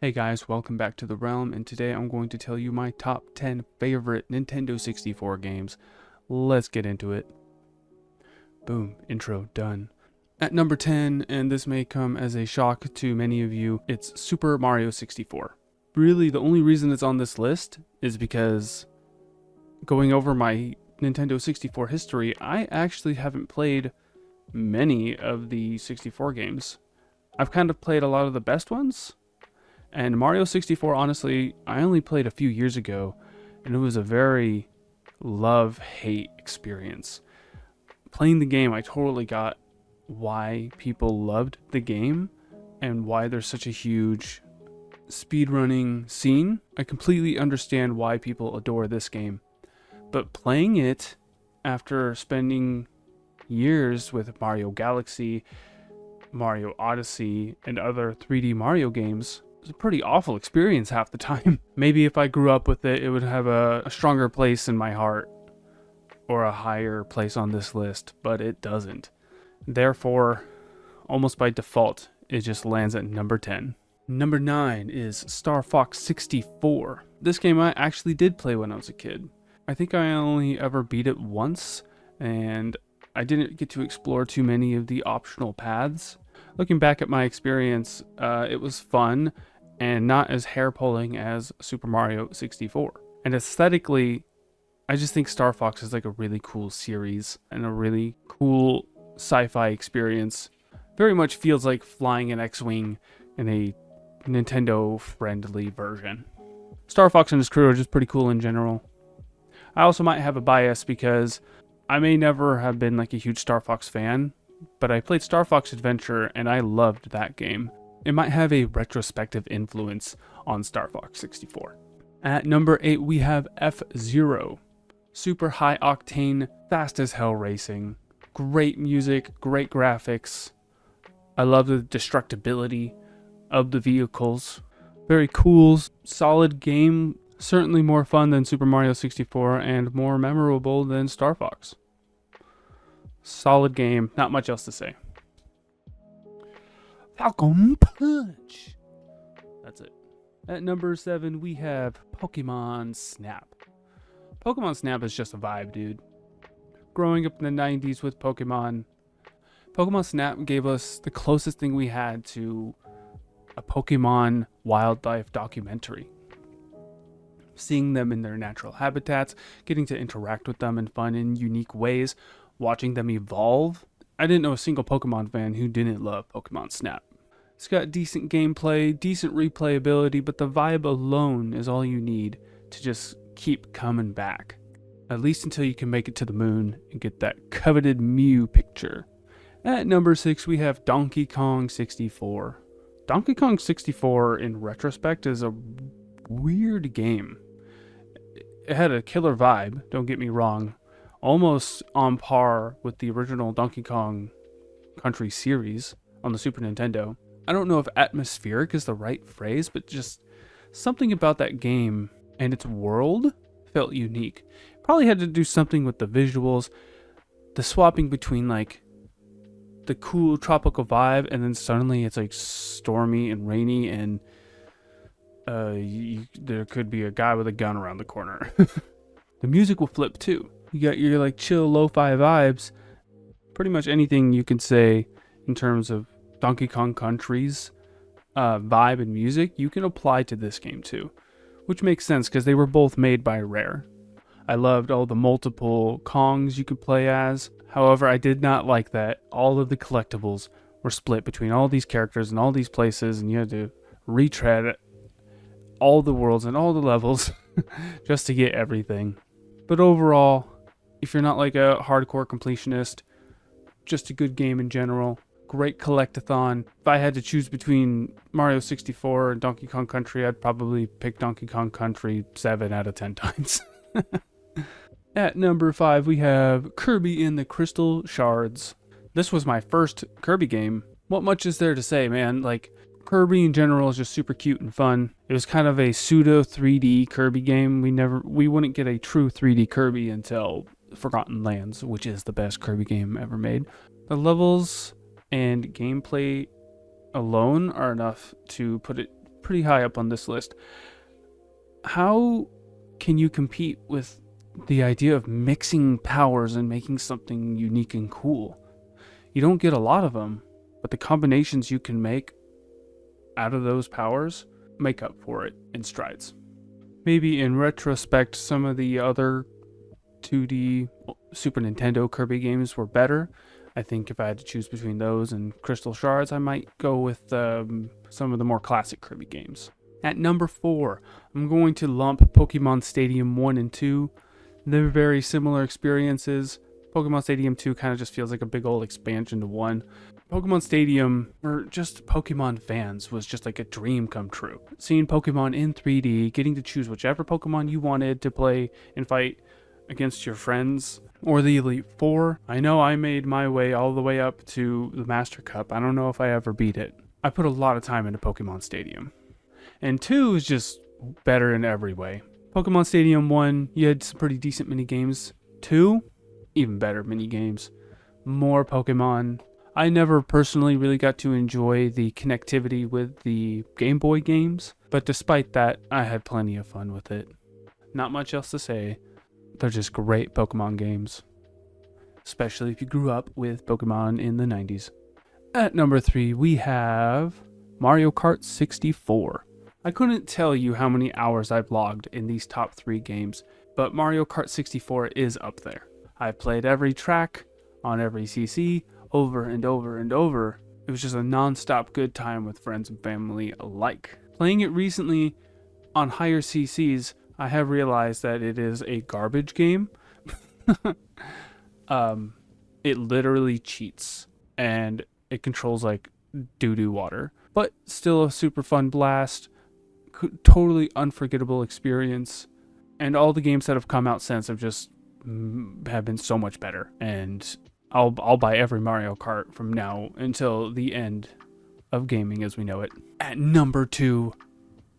Hey guys, welcome back to The Realm, and today I'm going to tell you my top 10 favorite Nintendo 64 games. Let's get into it. Boom, intro done. At number 10, and this may come as a shock to many of you, it's Super Mario 64. Really, the only reason it's on this list is because going over my Nintendo 64 history, I actually haven't played many of the 64 games. I've kind of played a lot of the best ones. And Mario 64, honestly, I only played a few years ago, and it was a very love-hate experience. Playing the game, I totally got why people loved the game and why there's such a huge speedrunning scene. I completely understand why people adore this game. But playing it after spending years with Mario Galaxy, Mario Odyssey, and other 3D Mario games, it was a pretty awful experience half the time. Maybe if I grew up with it, it would have a stronger place in my heart or a higher place on this list, but it doesn't. Therefore, almost by default, it just lands at number 10. Number 9 is Star Fox 64. This game I actually did play when I was a kid. I think I only ever beat it once, and I didn't get to explore too many of the optional paths. Looking back at my experience, it was fun and not as hair-pulling as Super Mario 64. And aesthetically, I just think Star Fox is like a really cool series and a really cool sci-fi experience. Very much feels like flying an X-Wing in a Nintendo-friendly version. Star Fox and his crew are just pretty cool in general. I also might have a bias because I may never have been like a huge Star Fox fan, but I played Star Fox Adventure and I loved that game. It might have a retrospective influence on Star Fox 64. At number 8, we have F-Zero. Super high octane, fast as hell racing. Great music, great graphics. I love the destructibility of the vehicles. Very cool, solid game. Certainly more fun than Super Mario 64 and more memorable than Star Fox. Solid game, not much else to say. Falcon Punch. That's it. At number 7, we have Pokémon Snap. Pokémon Snap is just a vibe, dude. Growing up in the 90s with Pokemon Snap gave us the closest thing we had to a Pokemon wildlife documentary. Seeing them in their natural habitats, getting to interact with them in fun and unique ways, watching them evolve. I didn't know a single Pokemon fan who didn't love Pokemon Snap. It's got decent gameplay, decent replayability, but the vibe alone is all you need to just keep coming back. At least until you can make it to the moon and get that coveted Mew picture. At number 6, we have Donkey Kong 64. Donkey Kong 64, in retrospect, is a weird game. It had a killer vibe, don't get me wrong. Almost on par with the original Donkey Kong Country series on the Super Nintendo. I don't know if atmospheric is the right phrase, but just something about that game and its world felt unique. Probably had to do something with the visuals, the swapping between like the cool tropical vibe and then suddenly it's like stormy and rainy and there could be a guy with a gun around the corner. The music will flip too. You got your like chill lo-fi vibes. Pretty much anything you can say in terms of Donkey Kong Country's vibe and music, you can apply to this game too. Which makes sense because they were both made by Rare. I loved all the multiple Kongs you could play as. However, I did not like that all of the collectibles were split between all these characters and all these places, and you had to retread all the worlds and all the levels just to get everything. But overall, if you're not like a hardcore completionist, just a good game in general. Great collectathon. If I had to choose between Mario 64 and Donkey Kong Country, I'd probably pick Donkey Kong Country 7 out of 10 times. At number 5, we have Kirby and the Crystal Shards. This was my first Kirby game. What much is there to say, man? Like, Kirby in general is just super cute and fun. It was kind of a pseudo 3D Kirby game. We wouldn't get a true 3D Kirby until Forgotten Lands, which is the best Kirby game ever made. The levels and gameplay alone are enough to put it pretty high up on this list. How can you compete with the idea of mixing powers and making something unique and cool? You don't get a lot of them, but the combinations you can make out of those powers make up for it in strides. Maybe in retrospect, some of the other 2D Super Nintendo Kirby games were better. I think if I had to choose between those and Crystal Shards, I might go with some of the more classic Kirby games. At number 4, I'm going to lump Pokémon Stadium 1 and 2. They're very similar experiences. Pokémon Stadium 2 kind of just feels like a big old expansion to 1. Pokemon Stadium, or just Pokemon fans, was just like a dream come true. Seeing Pokemon in 3D, getting to choose whichever Pokemon you wanted to play and fight against your friends, or the Elite Four. I know I made my way all the way up to the Master Cup. I don't know if I ever beat it. I put a lot of time into Pokemon Stadium. And 2 is just better in every way. Pokemon Stadium 1, you had some pretty decent mini games. 2, even better mini games. More Pokemon. I never personally really got to enjoy the connectivity with the Game Boy games, but despite that, I had plenty of fun with it. Not much else to say. They're just great Pokemon games, especially if you grew up with Pokemon in the 90s. At number 3, we have Mario Kart 64. I couldn't tell you how many hours I've logged in these top 3 games, but Mario Kart 64 is up there. I've played every track on every CC over and over and over. It was just a non-stop good time with friends and family alike. Playing it recently on higher CCs, I have realized that it is a garbage game. It literally cheats and it controls like doo-doo water, but still a super fun blast. Totally unforgettable experience, and all the games that have come out since have been so much better. And I'll buy every Mario Kart from now until the end of gaming as we know it. At number 2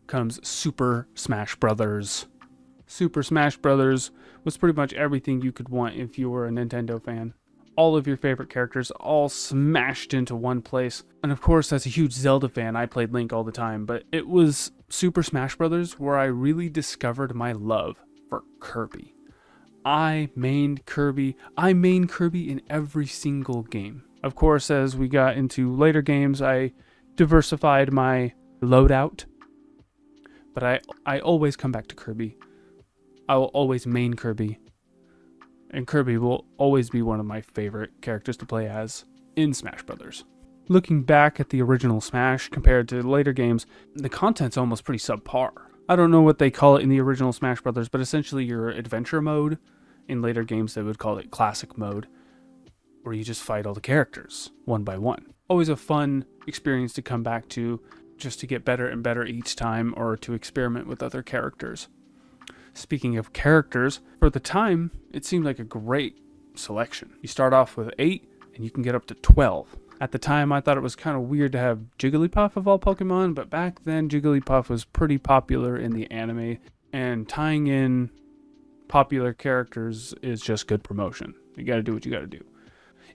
comes Super Smash Brothers. Super Smash Brothers was pretty much everything you could want if you were a Nintendo fan. All of your favorite characters all smashed into one place. And of course, as a huge Zelda fan, I played Link all the time, but it was Super Smash Brothers where I really discovered my love for Kirby. I mained Kirby in every single game. Of course, as we got into later games, I diversified my loadout, but I always come back to Kirby. I will always main Kirby. And Kirby will always be one of my favorite characters to play as in Smash Brothers. Looking back at the original Smash compared to later games, the content's almost pretty subpar. I don't know what they call it in the original Smash Brothers, but essentially your adventure mode. In later games they would call it classic mode, where you just fight all the characters one by one. Always a fun experience to come back to, just to get better and better each time, or to experiment with other characters. Speaking of characters, for the time, it seemed like a great selection. You start off with 8, and you can get up to 12. At the time, I thought it was kind of weird to have Jigglypuff of all Pokemon, but back then, Jigglypuff was pretty popular in the anime, and tying in popular characters is just good promotion. You gotta do what you gotta do.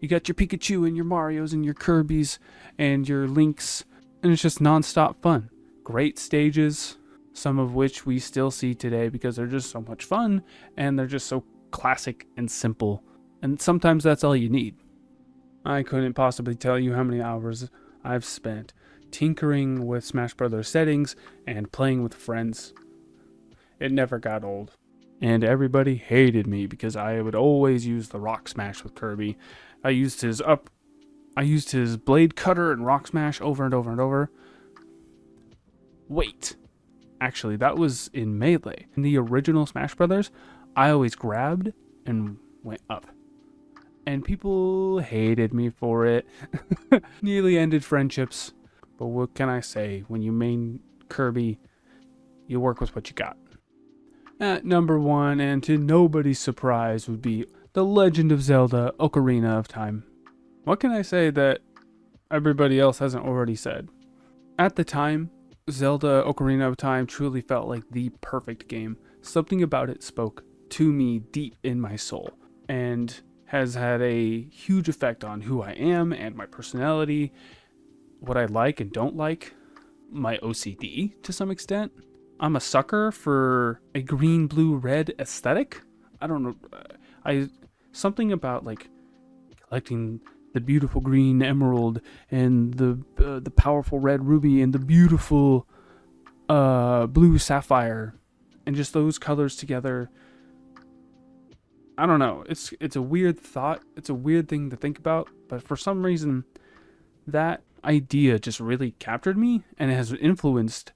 You got your Pikachu and your Marios and your Kirbys and your Links, and it's just non-stop fun. Great stages, some of which we still see today because they're just so much fun and they're just so classic and simple, and sometimes that's all you need. I couldn't possibly tell you how many hours I've spent tinkering with Smash Brothers settings and playing with friends. It never got old, and everybody hated me because I would always use the Rock Smash with Kirby. I used his Blade Cutter and Rock Smash over and over and over. Wait. Actually, that was in Melee. In the original Smash Brothers, I always grabbed and went up. And people hated me for it. Nearly ended friendships. But what can I say? When you main Kirby, you work with what you got. At number 1, and to nobody's surprise, would be The Legend of Zelda: Ocarina of Time. What can I say that everybody else hasn't already said? At the time, Zelda Ocarina of Time truly felt like the perfect game. Something about it spoke to me deep in my soul, and has had a huge effect on who I am and my personality, what I like and don't like. my OCD to some extent. I'm a sucker for a green, blue, red aesthetic. I don't know. Something about like collecting the beautiful green emerald and the powerful red ruby and the beautiful blue sapphire, and just those colors together. I don't know. It's a weird thought. It's a weird thing to think about, but for some reason, that idea just really captured me, and it has influenced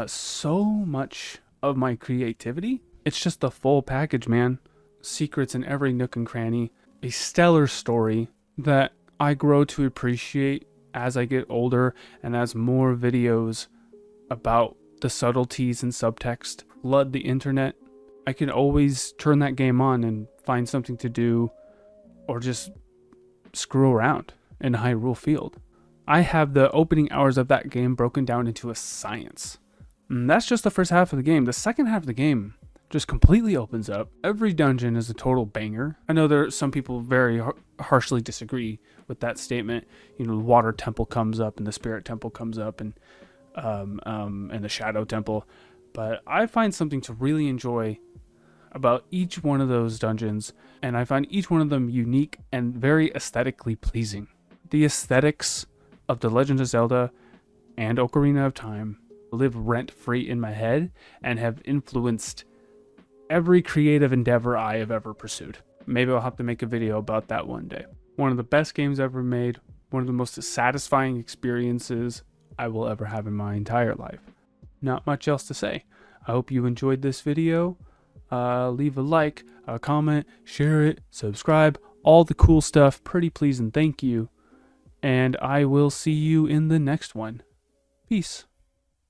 so much of my creativity. It's just the full package, man. Secrets in every nook and cranny. A stellar story that I grow to appreciate as I get older, and as more videos about the subtleties and subtext flood the internet. I can always turn that game on and find something to do, or just screw around in Hyrule Field. I have the opening hours of that game broken down into a science. And that's just the first half of the game. The second half of the game just completely opens up. Every dungeon is a total banger. I know there are some people very harshly disagree with that statement. You know, the water temple comes up and the spirit temple comes up, and the shadow temple. But I find something to really enjoy about each one of those dungeons, and I find each one of them unique and very aesthetically pleasing. The aesthetics of The Legend of Zelda and Ocarina of Time live rent-free in my head and have influenced every creative endeavor I have ever pursued. Maybe I'll have to make a video about that one day. One of the best games ever made, one of the most satisfying experiences I will ever have in my entire life. Not much else to say. I hope you enjoyed this video. Leave a like, a comment, share it, subscribe, all the cool stuff. Pretty please and thank you. And I will see you in the next one. Peace.